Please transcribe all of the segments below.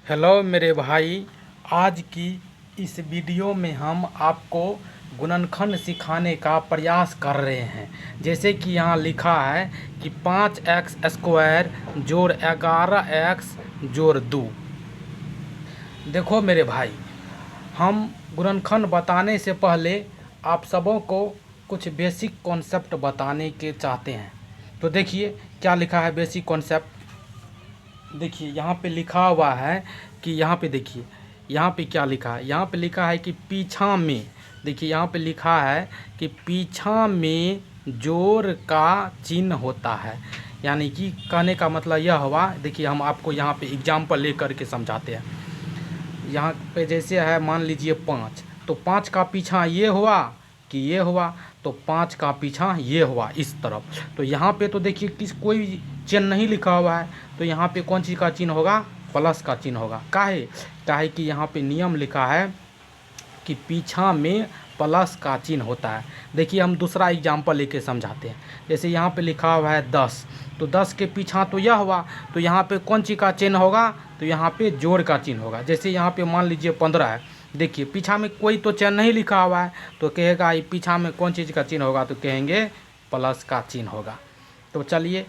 Hello मेरे भाई। आज की इस वीडियो में हम आपको गुणनखंड सिखाने का प्रयास कर रहे हैं। जैसे कि यहाँ लिखा है कि 5x² जोड़ 11x जोड़ 2। देखो मेरे भाई, हम गुणनखंड बताने से पहले आप सबों को कुछ बेसिक कॉन्सेप्ट बताने के चाहते हैं। तो देखिए क्या लिखा है बेसिक कॉन्सेप्ट। देखिए यहाँ पे लिखा हुआ है कि यहाँ पे देखिए यहाँ पे क्या लिखा है। यहाँ पे लिखा है कि पीछा में, देखिए यहाँ पे लिखा है कि पीछा में जोड़ का चिन्ह होता है। यानी कि कहने का मतलब यह हुआ, देखिए हम आपको यहाँ पे एग्जाम्पल लेकर के समझाते हैं। यहाँ पे जैसे है, मान लीजिए 5, तो 5 का पीछा ये हुआ कि ये हुआ, तो 5 का पीछा ये हुआ इस तरफ। तो यहाँ पे तो देखिए कोई चिन्ह नहीं लिखा हुआ है, तो यहाँ पे कौन चीज़ का चिन्ह होगा? प्लस का चिन्ह होगा। काहे कि यहाँ पे नियम लिखा है कि पीछा में प्लस का चिन्ह होता है। देखिए हम दूसरा एग्जाम्पल लेके समझाते हैं। जैसे यहाँ पे लिखा हुआ है 10, तो 10 के पीछा तो यह हुआ, तो यहाँ पे कौन चीज़ का चिन्ह होगा? तो यहाँ पे जोड़ का चिन्ह होगा। जैसे यहाँ पे मान लीजिए 15 है, देखिए पीछा में कोई तो चिन्ह नहीं लिखा हुआ है, तो कहेगा ये पीछा में कौन चीज़ का चिन्ह होगा? तो कहेंगे प्लस का चिन्ह होगा। तो चलिए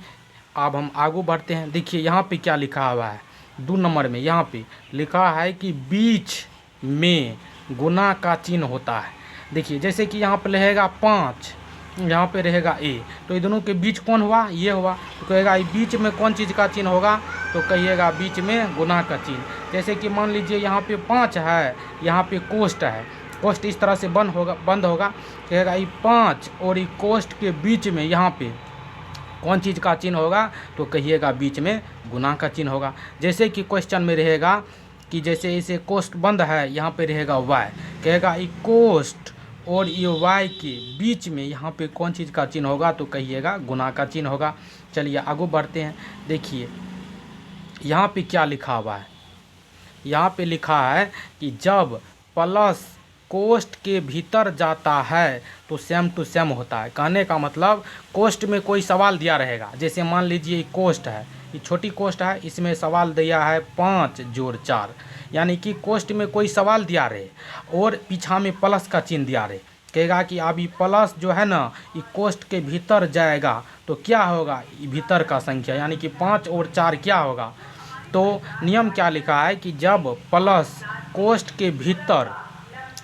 अब हम आगे बढ़ते हैं। देखिए यहाँ पे क्या लिखा हुआ है 2 नंबर में, यहाँ पे लिखा है कि बीच में गुना का चिन्ह होता है। देखिए जैसे कि यहाँ पे रहेगा 5, यहाँ पे रहेगा a, तो ये दोनों के बीच कौन हुआ? ये हुआ। तो कहेगा ये बीच में कौन चीज़ का चिन्ह होगा? तो कहिएगा बीच में गुना का चिन्ह। जैसे कि मान लीजिए यहाँ पे 5 है, यहाँ पे कोष्ठ है, कोष्ठ इस तरह से बंद होगा। कहेगा ये 5 और ये कोष्ठ के बीच में यहाँ पे कौन चीज़ का चिन्ह होगा? तो कहिएगा बीच में गुना का चिन्ह होगा। जैसे कि क्वेश्चन में रहेगा कि जैसे इसे कोष्ठ बंद है, यहाँ पे रहेगा y, कहेगा ये कोष्ठ और ये y के बीच में यहाँ पे कौन चीज़ का चिन्ह होगा? तो कहिएगा गुना का चिन्ह होगा। चलिए आगे बढ़ते हैं। देखिए यहाँ पे क्या लिखा हुआ है, यहाँ पे लिखा है कि जब प्लस कोष्ठ के भीतर जाता है तो सेम टू सेम होता है। कहने का मतलब कोष्ठ में कोई सवाल दिया रहेगा। जैसे मान लीजिए कोष्ठ है, ये छोटी कोष्ठ है, इसमें सवाल दिया है 5 जोड़ 4, यानी कि कोष्ठ में कोई सवाल दिया रहे और पीछा में प्लस का चिन्ह दिया रहे। कहेगा कि अब ये प्लस जो है ना, ये कोष्ठ के भीतर जाएगा तो क्या होगा? ये भीतर का संख्या, यानी कि 5 और 4 क्या होगा? तो नियम क्या लिखा है कि जब प्लस कोष्ठ के भीतर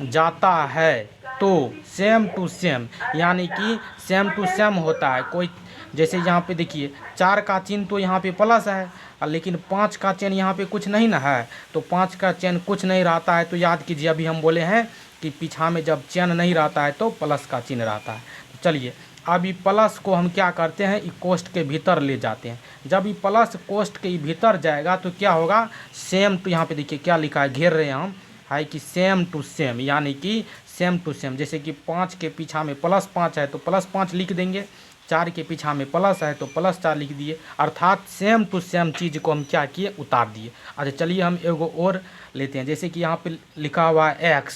जाता है तो सेम टू सेम, यानी कि सेम टू सेम होता है। कोई जैसे यहाँ पे देखिए 4 का चिन्ह तो यहाँ पे प्लस है, लेकिन 5 का चिन्ह यहाँ पे कुछ नहीं ना है, तो 5 का चिन्ह कुछ नहीं रहता है। तो याद कीजिए अभी हम बोले हैं कि पीछा में जब चिन्ह नहीं रहता है तो प्लस का चिन्ह रहता है। तो चलिए अब ये प्लस को हम क्या करते हैं, ये कोष्ठ के भीतर ले जाते हैं। जब ये प्लस कोष्ठ के भीतर जाएगा तो क्या होगा? सेम टू, यहाँ पे देखिए क्या लिखा है, घेर रहे हैं हम, है कि सेम टू सेम, यानी कि सेम टू सेम। जैसे कि 5 के पीछा में प्लस 5 है तो प्लस 5 लिख देंगे, 4 के पीछा में प्लस है तो प्लस 4 लिख दिए, अर्थात सेम टू सेम चीज़ को हम क्या किए? उतार दिए। अच्छा चलिए हम एगो और लेते हैं। जैसे कि यहाँ पे लिखा हुआ है x,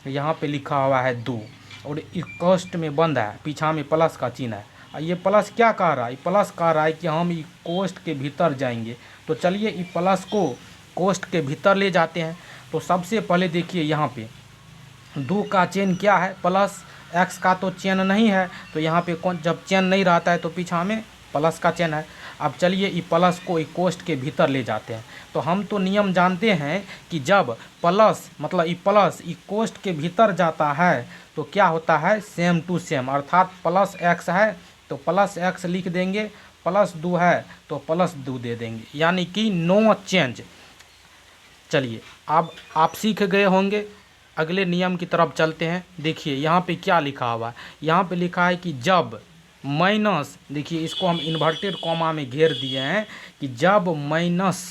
यहाँ पे लिखा हुआ है 2 और इस कोष्ठ में बंद है, पीछा में प्लस का चिन्ह है। ये प्लस क्या कह रहा है? प्लस कह रहा है कि हम ये कोष्ठ के भीतर जाएंगे। तो चलिए ये प्लस को कोष्ठ के भीतर ले जाते हैं। तो सबसे पहले देखिए यहाँ पे 2 का चिन्ह क्या है? प्लस। x का तो चिन्ह नहीं है, तो यहाँ पे कौन, जब चिन्ह नहीं रहता है तो पीछा में प्लस का चिन्ह है। अब चलिए ये प्लस को एक कोष्ठ के भीतर ले जाते हैं। तो हम तो नियम जानते हैं कि जब प्लस मतलब ये प्लस ये कोष्ठ के भीतर जाता है तो क्या होता है? सेम टू सेम, अर्थात प्लस x है तो प्लस x लिख देंगे, प्लस 2 है तो प्लस 2 दे देंगे, यानी कि नो चेंज। चलिए अब आप सीख गए होंगे, अगले नियम की तरफ चलते हैं। देखिए यहाँ पे क्या लिखा हुआ है, यहाँ पे लिखा है कि जब माइनस, देखिए इसको हम इन्वर्टेड कॉमा में घेर दिए हैं कि जब माइनस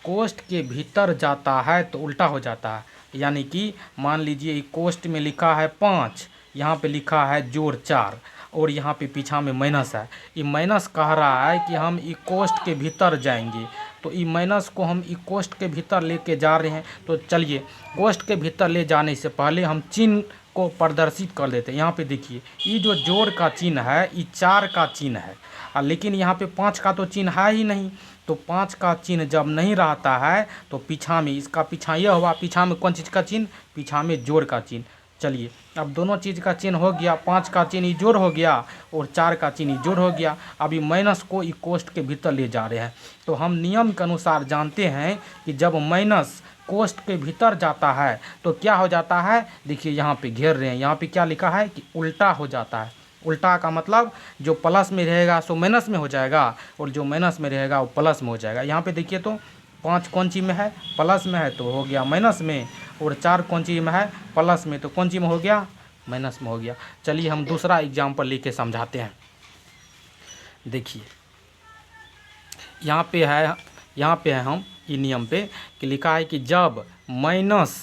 कोष्ठ के भीतर जाता है तो उल्टा हो जाता है। यानी कि मान लीजिए कोष्ठ में लिखा है 5, यहाँ पे लिखा है जोड़ 4 और यहाँ पे पीछा में माइनस है। ये माइनस कह रहा है कि हम ये कोष्ठ के भीतर जाएंगे, तो ये माइनस को हम ये कोष्ठ के भीतर लेके जा रहे हैं। तो चलिए कोष्ठ के भीतर ले जाने से पहले हम चिन्ह को प्रदर्शित कर देते हैं। यहाँ पे देखिए ये जो जोड़ का चिन्ह है ये 4 का चिन्ह है, लेकिन यहाँ पे 5 का तो चिन्ह है ही नहीं, तो 5 का चिन्ह जब नहीं रहता है तो पीछा में, इसका पीछा यह हुआ, पीछा में कौन चीज़ का चिन्ह, पीछा में जोड़ का चिन्ह। चलिए अब दोनों चीज़ का चिन्ह हो गया, 5 का चिन्ह जोड़ हो गया और 4 का चिन्ह जोड़ हो गया। अभी माइनस को ई कोष्ठ के भीतर ले जा रहे हैं। तो हम नियम के अनुसार जानते हैं कि जब माइनस कोष्ठ के भीतर जाता है तो क्या हो जाता है, देखिए यहाँ पे घेर रहे हैं, यहाँ पे क्या लिखा है कि उल्टा हो जाता है। उल्टा का मतलब जो प्लस में रहेगा सो माइनस में हो जाएगा और जो माइनस में रहेगा वो प्लस में हो जाएगा। यहाँ पे देखिए तो 5 कौन चीज़ में है, प्लस में है तो हो गया माइनस में, और 4 कौन चीज़ में है, प्लस में, तो कौन चीज़ में हो गया, माइनस में हो गया। चलिए हम दूसरा एग्जाम्पल लेके समझाते हैं। देखिए यहाँ पे है हम ये नियम पे कि लिखा है कि जब माइनस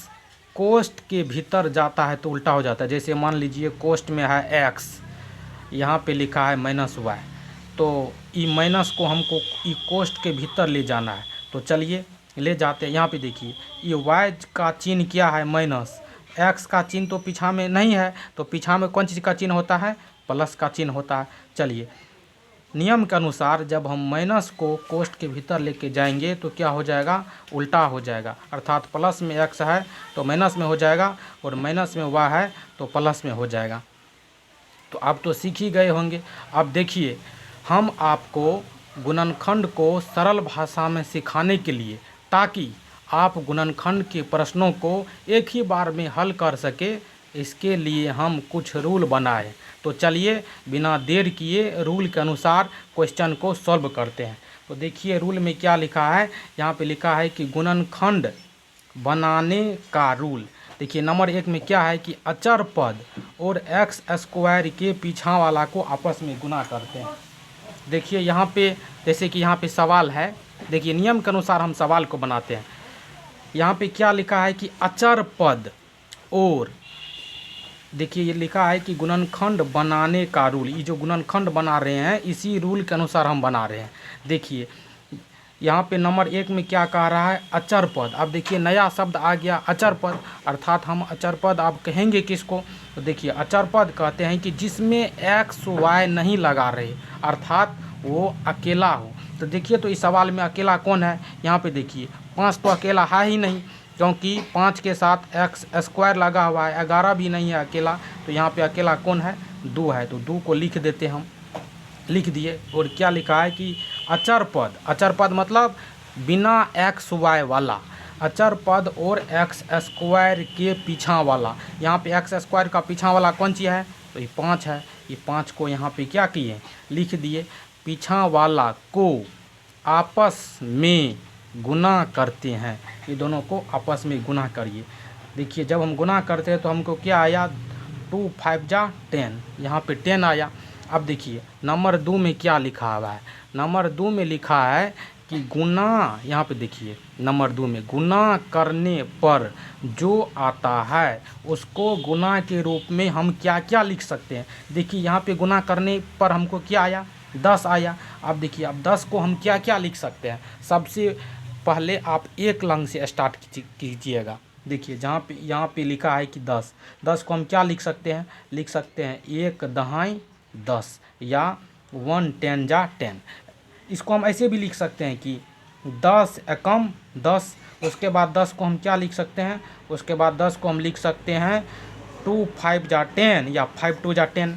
कोष्ठ के भीतर जाता है तो उल्टा हो जाता है। जैसे मान लीजिए कोष्ठ में है x, यहाँ पे लिखा है -y, तो ई माइनस को हमको ई कोष्ठ के भीतर ले जाना है। तो चलिए ले जाते हैं। यहाँ पे देखिए ये y का चिन्ह क्या है, माइनस, x का चिन्ह तो पीछा में नहीं है, तो पीछा में कौन चीज़ का चिन्ह होता है, प्लस का चिन्ह होता है। चलिए नियम के अनुसार जब हम माइनस को कोष्ठ के भीतर लेके जाएंगे तो क्या हो जाएगा, उल्टा हो जाएगा। अर्थात प्लस में x है तो माइनस में हो जाएगा और माइनस में y है तो प्लस में हो जाएगा। तो आप तो सीख ही गए होंगे। अब देखिए हम आपको गुणनखंड को सरल भाषा में सिखाने के लिए, ताकि आप गुणनखंड के प्रश्नों को एक ही बार में हल कर सके, इसके लिए हम कुछ रूल बनाए। तो चलिए बिना देर किए रूल के अनुसार क्वेश्चन को सॉल्व करते हैं। तो देखिए रूल में क्या लिखा है, यहाँ पे लिखा है कि गुणनखंड बनाने का रूल। देखिए नंबर 1 में क्या है कि अचर पद और x² के पीछा वाला को आपस में गुना करते हैं। देखिए यहाँ पे जैसे कि यहाँ पे सवाल है, देखिए नियम के अनुसार हम सवाल को बनाते हैं। यहाँ पे क्या लिखा है कि अचर पद और, देखिए ये लिखा है कि गुणनखंड बनाने का रूल। ये जो गुणनखंड बना रहे हैं इसी रूल के अनुसार हम बना रहे हैं। देखिए यहाँ पे नंबर 1 में क्या कह रहा है, अचर पद। अब देखिए नया शब्द आ गया अचर पद, अर्थात हम अचर पद आप कहेंगे किसको, तो देखिए अचर पद कहते हैं कि जिसमें x y नहीं लगा रहे, अर्थात वो अकेला हो। तो देखिए तो इस सवाल में अकेला कौन है, यहाँ पे देखिए 5 तो अकेला है ही नहीं, क्योंकि 5 के साथ x² लगा हुआ है, 11 भी नहीं है अकेला। तो यहाँ पे अकेला कौन है, 2 है। तो 2 को लिख देते हम, लिख दिए। और क्या लिखा है कि अचर पद, अचर पद मतलब बिना x y वाला, अचर पद और x² के पीछा वाला। यहाँ पे x² का पीछा वाला कौन सी है, तो ये 5 है। ये 5 को यहाँ पे क्या किए, लिख दिए। पीछा वाला को आपस में गुना करते हैं, ये दोनों को आपस में गुना करिए। देखिए जब हम गुना करते हैं तो हमको क्या आया, 2 5 जा 10, यहाँ पे 10 आया। अब देखिए नंबर 2 में क्या लिखा हुआ है, नंबर 2 में लिखा है कि गुना, यहाँ पे देखिए नंबर 2 में गुना करने पर जो आता है उसको गुना के रूप में हम क्या क्या लिख सकते हैं। देखिए यहाँ पे गुना करने पर हमको क्या आया, 10 आया। अब देखिए अब 10 को हम क्या क्या लिख सकते हैं। सबसे पहले आप एक लंग से स्टार्ट कीजिएगा। देखिए जहाँ पे यहाँ पे लिखा है कि 10 को हम क्या लिख सकते हैं, लिख सकते हैं 1 दहाई 10 या 1 10 जा 10। इसको हम ऐसे भी लिख सकते हैं कि 10 एकम 10। उसके बाद 10 को हम क्या लिख सकते हैं, उसके बाद 10 को हम लिख सकते हैं 2 5 जा 10 या 5 2 जा 10,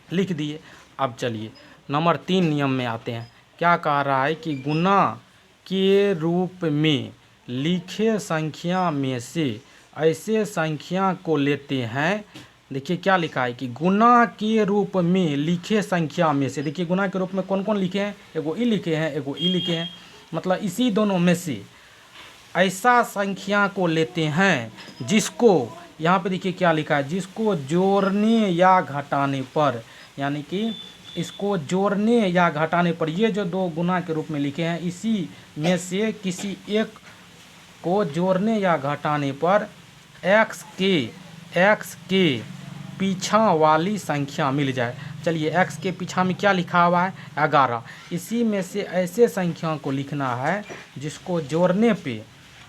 लिख दिए। अब चलिए नंबर 3 नियम में आते हैं। क्या कह रहा है कि गुना के रूप में लिखे संख्या में से ऐसे संख्या को लेते हैं। देखिए क्या लिखा है कि गुना के रूप में लिखे संख्या में से, देखिए गुना के रूप में कौन कौन लिखे हैं, एगो ई लिखे हैं, एगो ई लिखे हैं, मतलब इसी दोनों में से ऐसा संख्या को लेते हैं जिसको, यहाँ पे देखिए क्या लिखा है, जिसको जोड़ने या घटाने पर, यानी कि इसको जोड़ने या घटाने पर, ये जो 2 गुना के रूप में लिखे हैं इसी में से किसी एक को जोड़ने या घटाने पर x के पीछा वाली संख्या मिल जाए। चलिए x के पीछा में क्या लिखा हुआ है, 11। इसी में से ऐसे संख्याओं को लिखना है जिसको जोड़ने पे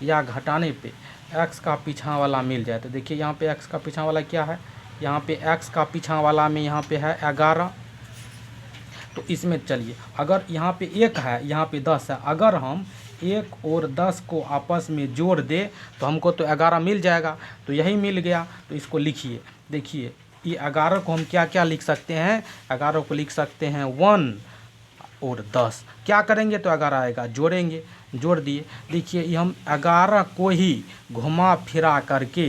या घटाने पे x का पीछा वाला मिल जाए। तो देखिए यहाँ पे x का पीछा वाला क्या है, यहाँ पे x का पीछा वाला में यहाँ पे है 11। तो इसमें चलिए, अगर यहाँ पे 1 है, यहाँ पे 10 है, अगर हम 1 और 10 को आपस में जोड़ दे तो हमको तो 11 मिल जाएगा। तो यही मिल गया, तो इसको लिखिए। देखिए ये 11 को हम क्या क्या लिख सकते हैं, 11 को लिख सकते हैं 1 और 10। क्या करेंगे तो 11 आएगा, जोड़ेंगे, जोड़ दिए। देखिए ये हम 11 को ही घुमा फिरा करके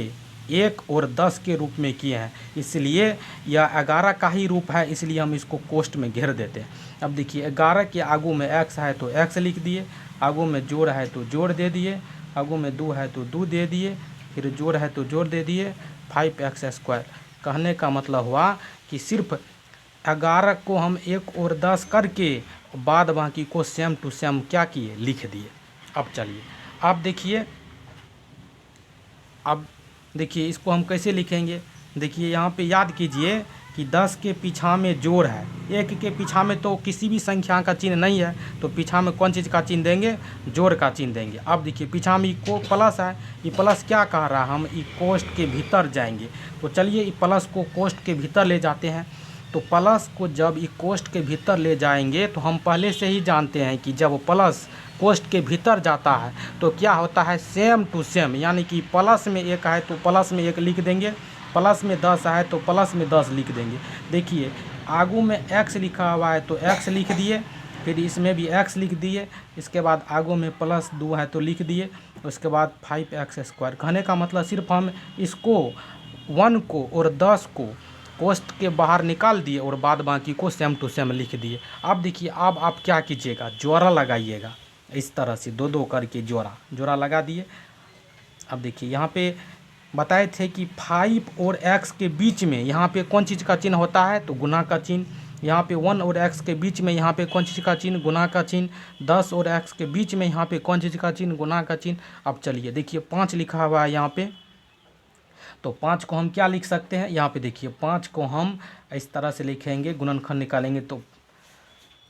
1 और 10 के रूप में किए हैं, इसलिए यह 11 का ही रूप है, इसलिए हम इसको कोष्ठ में घेर देते हैं। अब देखिए 11 के आगू में x है तो x लिख दिए, आगू में जोड़ है तो जोड़ दे दिए, आगू में 2 है तो 2 दे दिए, फिर जोड़ है तो जोड़ दे दिए, 5x²। कहने का मतलब हुआ कि सिर्फ 11 को हम 1 और 10 करके बाद बाकी को सेम टू सेम क्या किए, लिख दिए। अब चलिए अब देखिए इसको हम कैसे लिखेंगे। देखिए यहाँ पे याद कीजिए कि 10 के पीछा में जोड़ है, 1 के पीछा में तो किसी भी संख्या का चिन्ह नहीं है, तो पीछा में कौन चीज़ का चिन्ह देंगे, जोड़ का चिन्ह देंगे। अब देखिए पीछा में को प्लस है, ये प्लस क्या कह रहा है, हम ई कोष्ठ के भीतर जाएंगे। तो चलिए ई प्लस को कोष्ठ के भीतर ले जाते हैं। तो प्लस को जब ई कोष्ठ के भीतर ले जाएंगे तो हम पहले से ही जानते हैं कि जब प्लस कोष्ठ के भीतर जाता है तो क्या होता है, सेम टू सेम, यानी कि प्लस में 1 है तो प्लस में 1 लिख देंगे, प्लस में 10 है तो प्लस में 10 लिख देंगे। देखिए आगू में x लिखा हुआ है तो x लिख दिए, फिर इसमें भी x लिख दिए, इसके बाद आगू में +2 है तो लिख दिए, उसके बाद 5x²। कहने का मतलब सिर्फ हम इसको 1 को और 10 को कोष्ठ के बाहर निकाल दिए और बाद बाकी को सेम टू सेम लिख दिए। अब देखिए अब आप क्या कीजिएगा, जोड़ा लगाइएगा, इस तरह से 2-2 करके जोड़ा लगा दिए। अब देखिए यहाँ पे बताए थे कि 5 और x के बीच में यहाँ पे कौन चीज़ का चिन्ह होता है, तो गुना का चिन्ह। यहाँ पे 1 और x के बीच में यहाँ पे कौन चीज़ का चिन्ह, गुना का चिन्ह। 10 और x के बीच में यहाँ पे कौन चीज़ का चिन्ह, गुना का चिन्ह। अब चलिए देखिए 5 लिखा हुआ है यहाँ पे, तो 5 को हम क्या लिख सकते हैं, यहाँ पे देखिए 5 को हम इस तरह से लिखेंगे, गुणनखंड निकालेंगे तो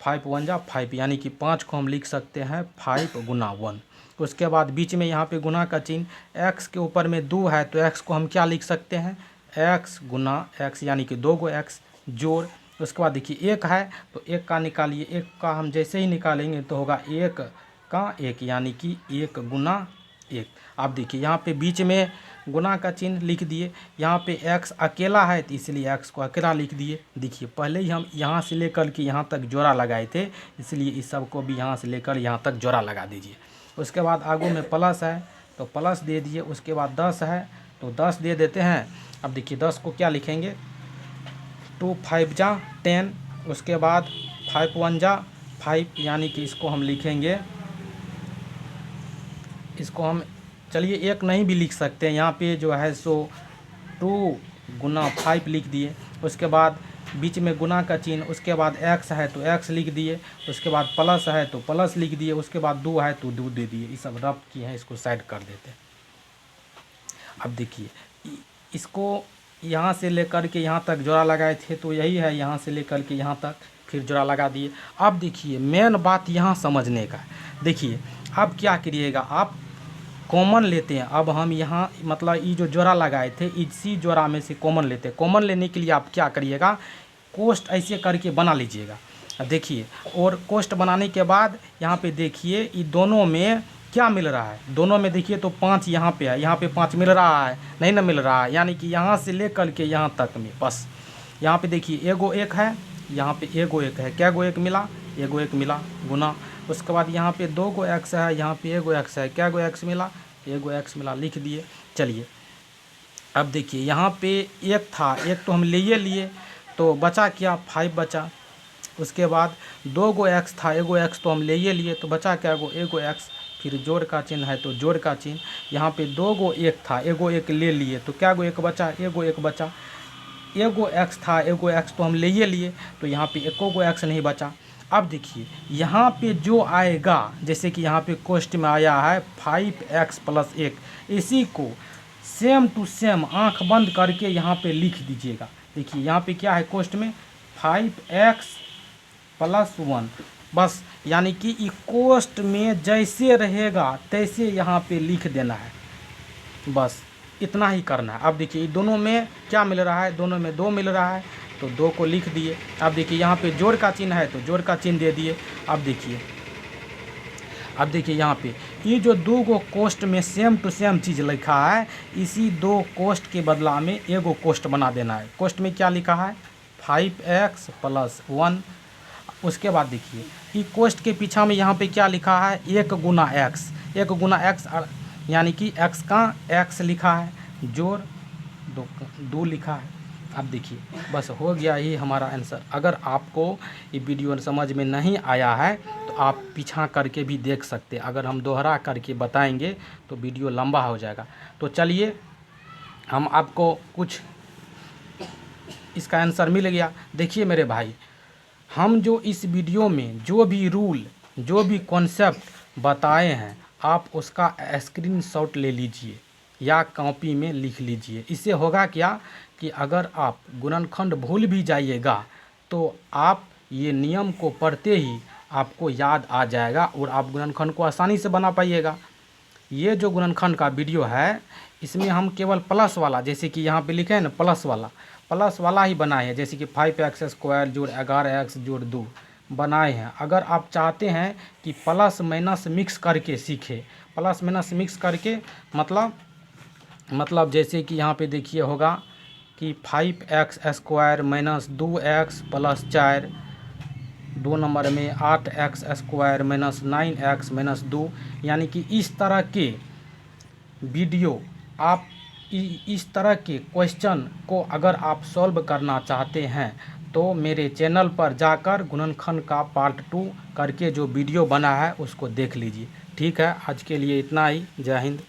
5 1 जा 5, यानी कि 5 को हम लिख सकते हैं 5 गुना 1। उसके बाद बीच में यहाँ पे गुना का चिन्ह, x के ऊपर में 2 है तो x को हम क्या लिख सकते हैं, x गुना x, यानी कि 2 x जोड़। उसके बाद देखिए 1 है तो 1 का निकालिए, 1 का हम जैसे ही निकालेंगे तो होगा 1 का 1, यानी कि 1 गुना 1। अब देखिए यहाँ पे बीच में गुना का चिन्ह लिख दिए, यहाँ पे x अकेला है तो इसलिए x को अकेला लिख दिए। देखिए पहले ही हम यहाँ से लेकर के यहाँ तक जोड़ा लगाए थे, इसलिए इस सब को भी यहाँ से लेकर यहाँ तक जोड़ा लगा दीजिए। उसके बाद आगू में प्लस है तो प्लस दे दिए, उसके बाद 10 है तो 10 दे देते हैं। अब देखिए 10 को क्या लिखेंगे, 2 5 जा 10, उसके बाद 5 1 जा 5, यानी कि इसको हम लिखेंगे, इसको हम चलिए 1 नहीं भी लिख सकते हैं, यहाँ पे जो है सो 2 गुना 5 लिख दिए। उसके बाद बीच में गुना का चिन्ह, उसके बाद x है तो x लिख दिए, उसके बाद प्लस है तो प्लस लिख दिए, उसके बाद 2 है तो 2 दे दिए। ये सब रफ किए हैं, इसको साइड कर देते हैं। अब देखिए इसको यहाँ से लेकर के यहाँ तक जोड़ा लगाए थे तो यही है, यहाँ से लेकर के यहाँ तक फिर जोड़ा लगा दिए। अब देखिए मेन बात यहाँ समझने का है। देखिए अब क्या करिएगा, आप कॉमन लेते हैं। अब हम यहाँ मतलब ये जो जोड़ा लगाए थे इसी जोड़ा में से कॉमन लेते हैं। कॉमन लेने के लिए आप क्या करिएगा, कोष्ठ ऐसे करके बना लीजिएगा। देखिए और कोष्ठ बनाने के बाद यहाँ पे देखिए ये दोनों में क्या मिल रहा है, दोनों में देखिए तो 5 यहाँ पे है, यहाँ पे 5 मिल रहा है, नहीं ना मिल रहा है, यानी कि यहाँ से लेकर के यहाँ तक में बस। यहाँ पे देखिए एगो 1 है, यहाँ पे एगो 1 है, क्या गो 1 मिला, एगो 1 मिला गुना। उसके बाद यहाँ पे 2 गो x है, यहाँ पे एगो x है, क्या गो x मिला, एगो x मिला, लिख दिए। चलिए अब देखिए यहाँ पे 1 था, 1 तो हम लिए तो बचा क्या, 5 बचा। उसके बाद 2 गो x था, एगो x तो हम लिए तो बचा क्या गो, एगो x। फिर जोड़ का चिन्ह है तो जोड़ का चिन्ह, यहाँ पे 2 गो 1 था, एगो 1 ले लिए तो क्या गो 1 बचा, एगो 1 बचा। एगो x था, एगो x तो हम लिए तो यहाँ पे एको गो x नहीं बचा। अब देखिए यहाँ पे जो आएगा, जैसे कि यहाँ पे कोष्ठ में आया है 5x + 1, इसी को सेम टू सेम आंख बंद करके यहाँ पे लिख दीजिएगा। देखिए यहाँ पे क्या है कोष्ठ में 5x + 1, बस, यानी कि ये कोष्ठ में जैसे रहेगा तैसे यहाँ पे लिख देना है, बस इतना ही करना है। अब देखिए दोनों में क्या मिल रहा है, दोनों में 2 मिल रहा है, तो 2 को लिख दिए। अब देखिए यहाँ पे जोड़ का चिन्ह है तो जोड़ का चिन्ह दे दिए। अब देखिए यहाँ पे ये जो 2 गो कोष्ट में सेम टू सेम चीज़ लिखा है, इसी 2 कोष्ट के बदला में एगो कोष्ट बना देना है। कोष्ट में क्या लिखा है 5x + 1। उसके बाद देखिए ये कोष्ट के पीछा में यहाँ पे क्या लिखा है 1 गुना x, 1 गुना x यानी कि x का x लिखा है, जोड़ 2 लिखा है। अब देखिए बस हो गया ही हमारा आंसर। अगर आपको ये वीडियो समझ में नहीं आया है तो आप पीछा करके भी देख सकते हैं। अगर हम दोहरा करके बताएंगे तो वीडियो लंबा हो जाएगा। तो चलिए हम आपको कुछ इसका आंसर मिल गया। देखिए मेरे भाई, हम जो इस वीडियो में जो भी रूल जो भी कॉन्सेप्ट बताए हैं आप उसका स्क्रीनशॉट ले लीजिए या कॉपी में लिख लीजिए। इससे होगा क्या कि अगर आप गुणनखंड भूल भी जाइएगा तो आप ये नियम को पढ़ते ही आपको याद आ जाएगा और आप गुणनखंड को आसानी से बना पाइएगा। ये जो गुणनखंड का वीडियो है इसमें हम केवल प्लस वाला, जैसे कि यहाँ पे लिखे हैं ना प्लस वाला ही बनाए हैं। जैसे कि 5x² जोड़ 11x जोड़ 2 बनाए हैं। अगर आप चाहते हैं कि प्लस माइनस मिक्स करके सीखें, प्लस माइनस मिक्स करके मतलब जैसे कि यहाँ पे देखिए होगा कि 5x² - 2x + 4, 2 नंबर में 8x² - 9x - 2, यानी कि इस तरह के वीडियो आप इस तरह के क्वेश्चन को अगर आप सॉल्व करना चाहते हैं तो मेरे चैनल पर जाकर गुणनखंड का पार्ट 2 करके जो वीडियो बना है उसको देख लीजिए। ठीक है, आज के लिए इतना ही। जय हिंद।